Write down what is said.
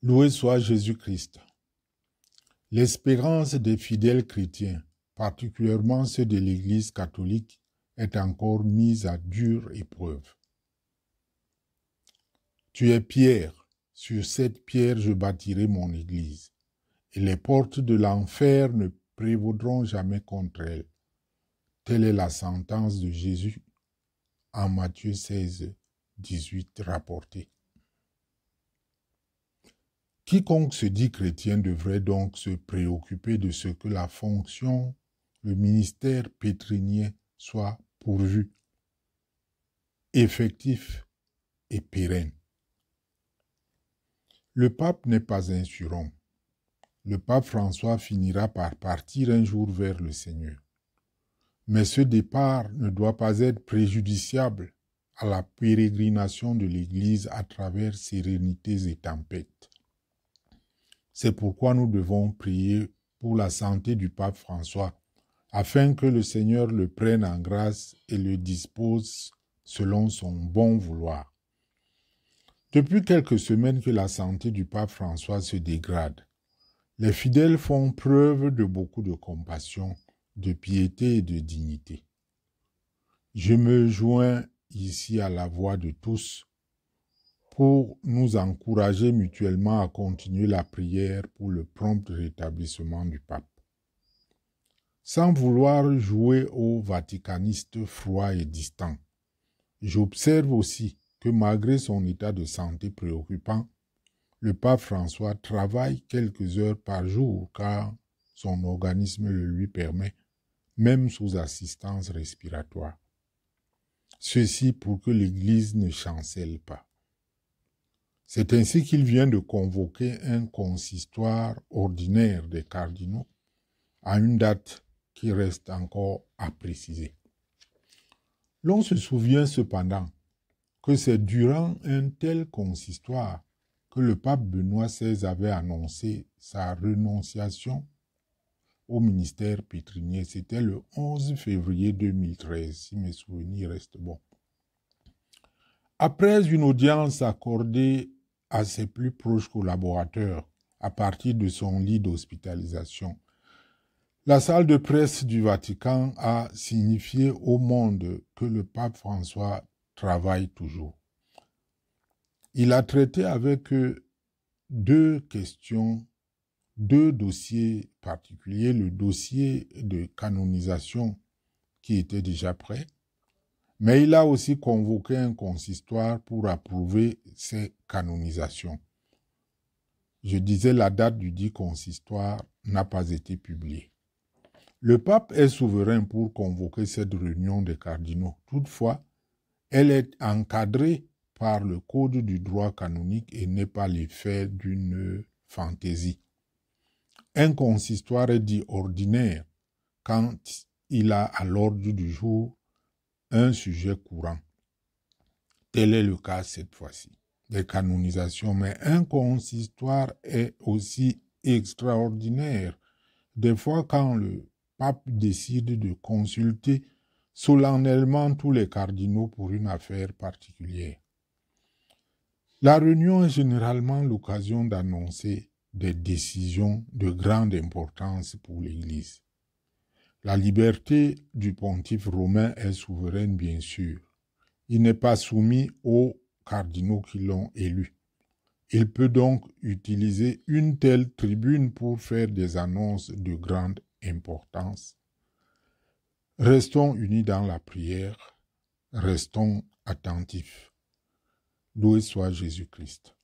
Loué soit Jésus-Christ. L'espérance des fidèles chrétiens, particulièrement ceux de l'Église catholique, est encore mise à dure épreuve. Tu es pierre, sur cette pierre je bâtirai mon Église, et les portes de l'enfer ne prévaudront jamais contre elle. Telle est la sentence de Jésus en Matthieu 16, 18 rapporté. Quiconque se dit chrétien devrait donc se préoccuper de ce que la fonction, le ministère pétrinien soit pourvu, effectif et pérenne. Le pape n'est pas un surhomme. Le pape François finira par partir un jour vers le Seigneur. Mais ce départ ne doit pas être préjudiciable à la pérégrination de l'Église à travers sérénités et tempêtes. C'est pourquoi nous devons prier pour la santé du pape François, afin que le Seigneur le prenne en grâce et le dispose selon son bon vouloir. Depuis quelques semaines que la santé du pape François se dégrade, les fidèles font preuve de beaucoup de compassion, de piété et de dignité. Je me joins ici à la voix de tous pour nous encourager mutuellement à continuer la prière pour le prompt rétablissement du pape. Sans vouloir jouer au vaticaniste froid et distant, j'observe aussi que malgré son état de santé préoccupant, le pape François travaille quelques heures par jour car son organisme le lui permet, même sous assistance respiratoire. Ceci pour que l'Église ne chancelle pas. C'est ainsi qu'il vient de convoquer un consistoire ordinaire des cardinaux à une date qui reste encore à préciser. L'on se souvient cependant que c'est durant un tel consistoire que le pape Benoît XVI avait annoncé sa renonciation au ministère pétrinien. C'était le 11 février 2013, si mes souvenirs restent bons. Après une audience accordée à ses plus proches collaborateurs à partir de son lit d'hospitalisation, la salle de presse du Vatican a signifié au monde que le pape François travaille toujours. Il a traité avec eux deux questions, deux dossiers particuliers, le dossier de canonisation qui était déjà prêt, mais il a aussi convoqué un consistoire pour approuver ces canonisations. Je disais, la date du dit consistoire n'a pas été publiée. Le pape est souverain pour convoquer cette réunion des cardinaux. Toutefois, elle est encadrée par le code du droit canonique et n'est pas l'effet d'une fantaisie. Un consistoire est dit ordinaire quand il a à l'ordre du jour un sujet courant. Tel est le cas cette fois-ci des canonisations, mais un consistoire est aussi extraordinaire. Des fois, quand le pape décide de consulter solennellement tous les cardinaux pour une affaire particulière. La réunion est généralement l'occasion d'annoncer des décisions de grande importance pour l'Église. La liberté du pontife romain est souveraine, bien sûr. Il n'est pas soumis aux cardinaux qui l'ont élu. Il peut donc utiliser une telle tribune pour faire des annonces de grande importance. Restons unis dans la prière, restons attentifs. Loué soit Jésus-Christ.